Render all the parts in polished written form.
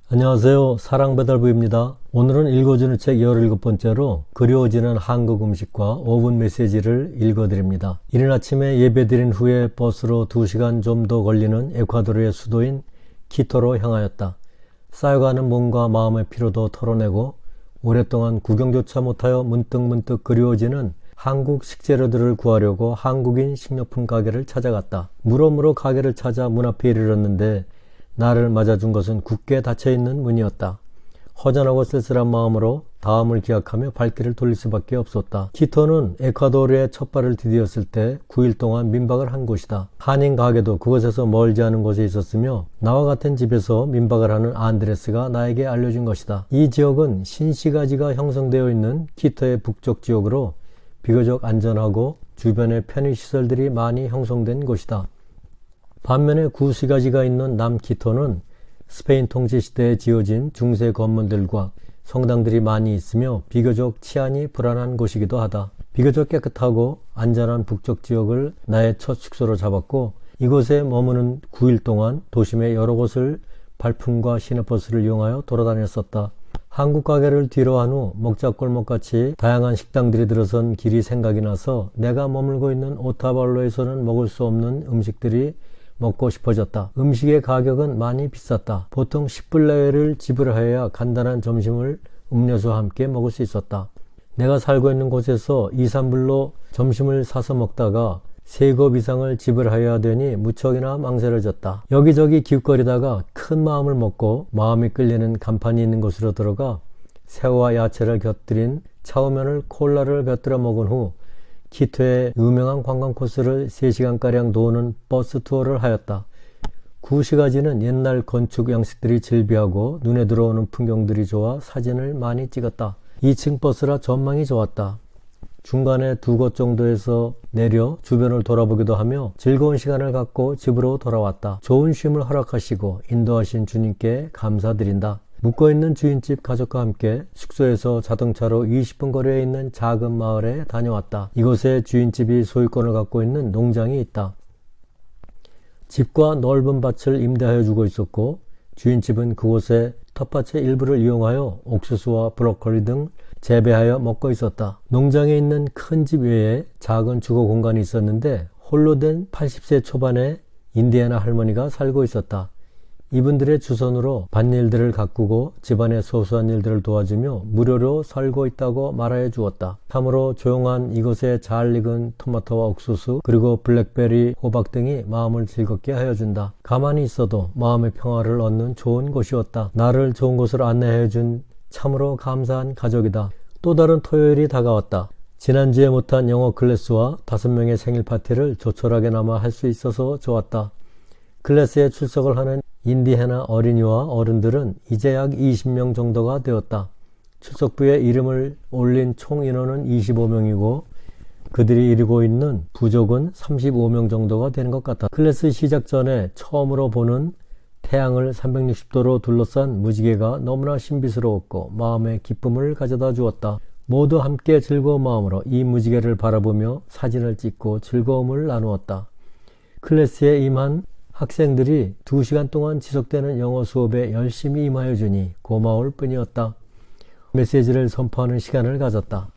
안녕하세요. 사랑배달부입니다. 오늘은 읽어주는 책 17번째로 그리워지는 한국 음식과 5분 메시지를 읽어드립니다. 이른 아침에 예배드린 후에 버스로 2시간 좀 더 걸리는 에콰도르의 수도인 키토로 향하였다. 쌓여가는 몸과 마음의 피로도 털어내고 오랫동안 구경조차 못하여 문득문득 그리워지는 한국 식재료들을 구하려고 한국인 식료품 가게를 찾아갔다. 물어물어 가게를 찾아 문 앞에 이르렀는데 나를 맞아준 것은 굳게 닫혀있는 문이었다. 허전하고 쓸쓸한 마음으로 다음을 기약하며 발길을 돌릴 수밖에 없었다. 키토는 에콰도르에 첫 발을 디디었을 때 9일 동안 민박을 한 곳이다. 한인 가게도 그곳에서 멀지 않은 곳에 있었으며 나와 같은 집에서 민박을 하는 안드레스가 나에게 알려준 것이다. 이 지역은 신시가지가 형성되어 있는 키토의 북쪽 지역으로 비교적 안전하고 주변에 편의시설들이 많이 형성된 곳이다. 반면에 구시가지가 있는 남키토는 스페인 통치 시대에 지어진 중세 건물들과 성당들이 많이 있으며 비교적 치안이 불안한 곳이기도 하다. 비교적 깨끗하고 안전한 북쪽 지역을 나의 첫 숙소로 잡았고 이곳에 머무는 9일 동안 도심의 여러 곳을 발품과 시내버스를 이용하여 돌아다녔었다. 한국 가게를 뒤로 한 후 먹자골목같이 다양한 식당들이 들어선 길이 생각이 나서 내가 머물고 있는 오타발로에서는 먹을 수 없는 음식들이 먹고 싶어졌다. 음식의 가격은 많이 비쌌다. 보통 10불 내외를 지불해야 간단한 점심을 음료수와 함께 먹을 수 있었다. 내가 살고 있는 곳에서 2, 3불로 점심을 사서 먹다가 세급 이상을 지불해야 되니 무척이나 망설여졌다. 여기저기 기웃거리다가 큰 마음을 먹고 마음이 끌리는 간판이 있는 곳으로 들어가 새우와 야채를 곁들인 차우면을 콜라를 곁들여 먹은 후 키토의 유명한 관광 코스를 3시간가량 도는 버스 투어를 하였다. 구시가지는 옛날 건축 양식들이 즐비하고 눈에 들어오는 풍경들이 좋아 사진을 많이 찍었다. 2층 버스라 전망이 좋았다. 중간에 2곳 정도에서 내려 주변을 돌아보기도 하며 즐거운 시간을 갖고 집으로 돌아왔다. 좋은 쉼을 허락하시고 인도하신 주님께 감사드린다. 묵어있는 주인집 가족과 함께 숙소에서 자동차로 20분 거리에 있는 작은 마을에 다녀왔다. 이곳에 주인집이 소유권을 갖고 있는 농장이 있다. 집과 넓은 밭을 임대하여 주고 있었고 주인집은 그곳에 텃밭의 일부를 이용하여 옥수수와 브로콜리 등 재배하여 먹고 있었다. 농장에 있는 큰 집 외에 작은 주거 공간이 있었는데 홀로 된 80세 초반의 인디애나 할머니가 살고 있었다. 이분들의 주선으로 밭일들을 가꾸고 집안의 소소한 일들을 도와주며 무료로 살고 있다고 말하여 주었다. 참으로 조용한 이곳에 잘 익은 토마토와 옥수수 그리고 블랙베리, 호박 등이 마음을 즐겁게 하여 준다. 가만히 있어도 마음의 평화를 얻는 좋은 곳이었다. 나를 좋은 곳으로 안내해 준 참으로 감사한 가족이다. 또 다른 토요일이 다가왔다. 지난주에 못한 영어 클래스와 5명의 생일 파티를 조촐하게나마 할 수 있어서 좋았다. 클래스에 출석을 하는 인디애나 어린이와 어른들은 이제 약 20명 정도가 되었다. 출석부에 이름을 올린 총 인원은 25명이고 그들이 이루고 있는 부족은 35명 정도가 되는 것 같다. 클래스 시작 전에 처음으로 보는 태양을 360도로 둘러싼 무지개가 너무나 신비스러웠고 마음의 기쁨을 가져다 주었다. 모두 함께 즐거운 마음으로 이 무지개를 바라보며 사진을 찍고 즐거움을 나누었다. 클래스에 임한 학생들이 2시간 동안 지속되는 영어 수업에 열심히 임하여 주니 고마울 뿐이었다. 메시지를 선포하는 시간을 가졌다.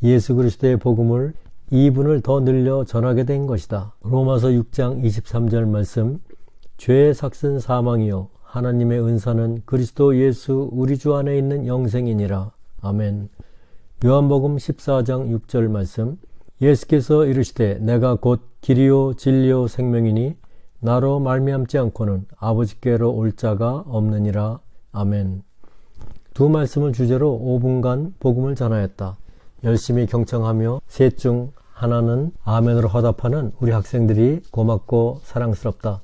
예수 그리스도의 복음을 2분을 더 늘려 전하게 된 것이다. 로마서 6장 23절 말씀 죄의 삭슨 사망이요 하나님의 은사는 그리스도 예수 우리 주 안에 있는 영생이니라. 아멘. 요한복음 14장 6절 말씀 예수께서 이르시되 내가 곧 길이요 진리요 생명이니 나로 말미암지 않고는 아버지께로 올 자가 없느니라. 아멘. 두 말씀을 주제로 5분간 복음을 전하였다. 열심히 경청하며 셋 중 하나는 아멘으로 화답하는 우리 학생들이 고맙고 사랑스럽다.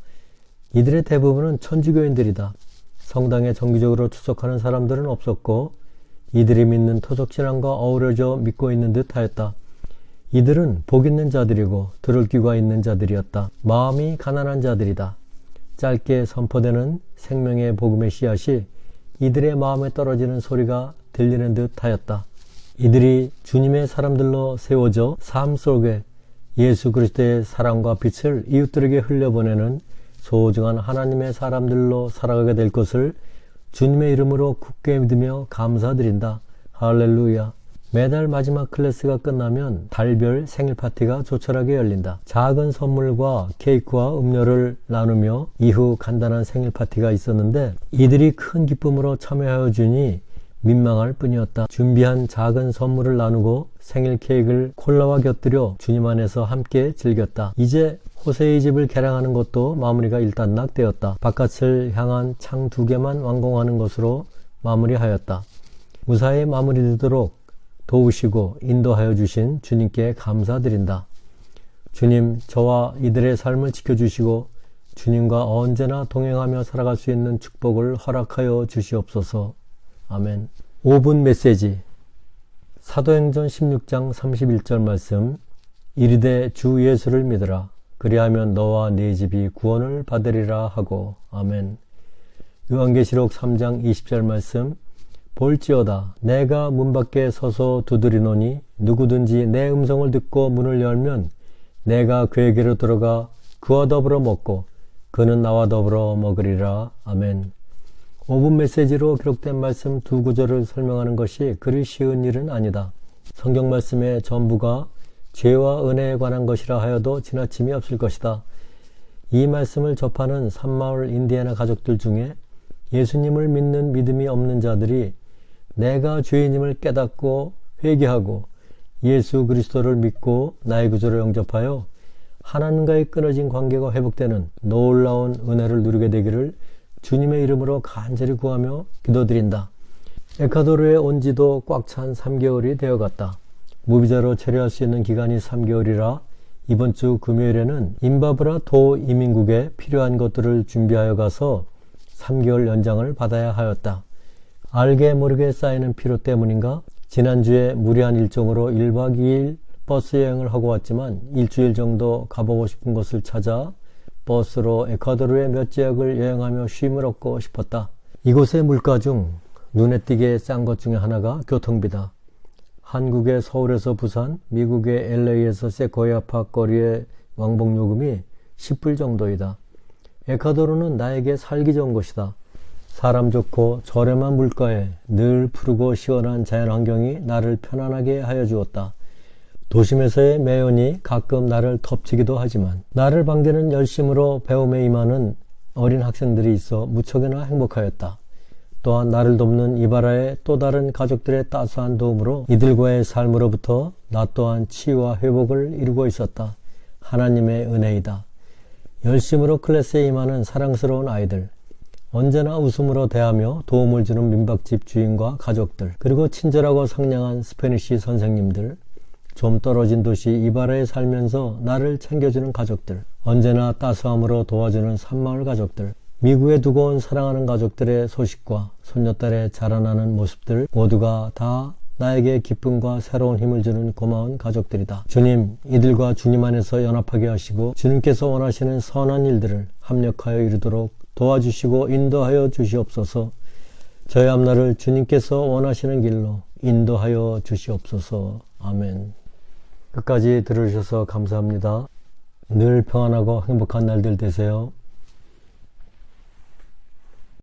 이들의 대부분은 천주교인들이다. 성당에 정기적으로 출석하는 사람들은 없었고 이들이 믿는 토속신앙과 어우러져 믿고 있는 듯 하였다. 이들은 복 있는 자들이고 들을 귀가 있는 자들이었다. 마음이 가난한 자들이다. 짧게 선포되는 생명의 복음의 씨앗이 이들의 마음에 떨어지는 소리가 들리는 듯 하였다. 이들이 주님의 사람들로 세워져 삶 속에 예수 그리스도의 사랑과 빛을 이웃들에게 흘려보내는 소중한 하나님의 사람들로 살아가게 될 것을 주님의 이름으로 굳게 믿으며 감사드린다. 할렐루야. 매달 마지막 클래스가 끝나면 달별 생일 파티가 조촐하게 열린다. 작은 선물과 케이크와 음료를 나누며 이후 간단한 생일 파티가 있었는데 이들이 큰 기쁨으로 참여하여 주니 민망할 뿐이었다. 준비한 작은 선물을 나누고 생일 케이크를 콜라와 곁들여 주님 안에서 함께 즐겼다. 이제 호세의 집을 개량하는 것도 마무리가 일단락되었다. 바깥을 향한 창 2개만 완공하는 것으로 마무리하였다. 무사히 마무리되도록 도우시고 인도하여 주신 주님께 감사드린다. 주님, 저와 이들의 삶을 지켜주시고 주님과 언제나 동행하며 살아갈 수 있는 축복을 허락하여 주시옵소서. 아멘. 5분 메시지. 사도행전 16장 31절 말씀. 이르되 주 예수를 믿으라. 그리하면 너와 네 집이 구원을 받으리라 하고. 아멘. 요한계시록 3장 20절 말씀. 볼지어다 내가 문 밖에 서서 두드리노니 누구든지 내 음성을 듣고 문을 열면 내가 그에게로 들어가 그와 더불어 먹고 그는 나와 더불어 먹으리라. 아멘. 5분 메시지로 기록된 말씀 2구절을 설명하는 것이 그리 쉬운 일은 아니다. 성경 말씀의 전부가 죄와 은혜에 관한 것이라 하여도 지나침이 없을 것이다. 이 말씀을 접하는 산마을 인디애나 가족들 중에 예수님을 믿는 믿음이 없는 자들이 내가 죄인임을 깨닫고 회개하고 예수 그리스도를 믿고 나의 구주로 영접하여 하나님과의 끊어진 관계가 회복되는 놀라운 은혜를 누리게 되기를 주님의 이름으로 간절히 구하며 기도드린다. 에콰도르에 온 지도 꽉 찬 3개월이 되어갔다. 무비자로 체류할 수 있는 기간이 3개월이라 이번 주 금요일에는 임바브라 도 이민국에 필요한 것들을 준비하여 가서 3개월 연장을 받아야 하였다. 알게 모르게 쌓이는 피로 때문인가 지난주에 무리한 일정으로 1박 2일 버스 여행을 하고 왔지만 일주일 정도 가보고 싶은 곳을 찾아 버스로 에콰도르의 몇 지역을 여행하며 쉼을 얻고 싶었다. 이곳의 물가 중 눈에 띄게 싼 것 중에 하나가 교통비다. 한국의 서울에서 부산, 미국의 LA에서 세코야 파크 거리의 왕복요금이 10불 정도이다. 에콰도르는 나에게 살기 좋은 곳이다. 사람 좋고 저렴한 물가에 늘 푸르고 시원한 자연환경이 나를 편안하게 하여 주었다. 도심에서의 매연이 가끔 나를 덮치기도 하지만 나를 반기는 열심으로 배움에 임하는 어린 학생들이 있어 무척이나 행복하였다. 또한 나를 돕는 이바라의 또 다른 가족들의 따스한 도움으로 이들과의 삶으로부터 나 또한 치유와 회복을 이루고 있었다. 하나님의 은혜이다. 열심으로 클래스에 임하는 사랑스러운 아이들, 언제나 웃음으로 대하며 도움을 주는 민박집 주인과 가족들, 그리고 친절하고 상냥한 스페니쉬 선생님들, 좀 떨어진 도시 이바라에 살면서 나를 챙겨주는 가족들, 언제나 따스함으로 도와주는 산마을 가족들, 미국에 두고 온 사랑하는 가족들의 소식과 손녀딸의 자라나는 모습들 모두가 다 나에게 기쁨과 새로운 힘을 주는 고마운 가족들이다. 주님, 이들과 주님 안에서 연합하게 하시고 주님께서 원하시는 선한 일들을 합력하여 이루도록 도와주시고 인도하여 주시옵소서. 저희 앞날을 주님께서 원하시는 길로 인도하여 주시옵소서. 아멘. 끝까지 들어주셔서 감사합니다. 늘 평안하고 행복한 날들 되세요.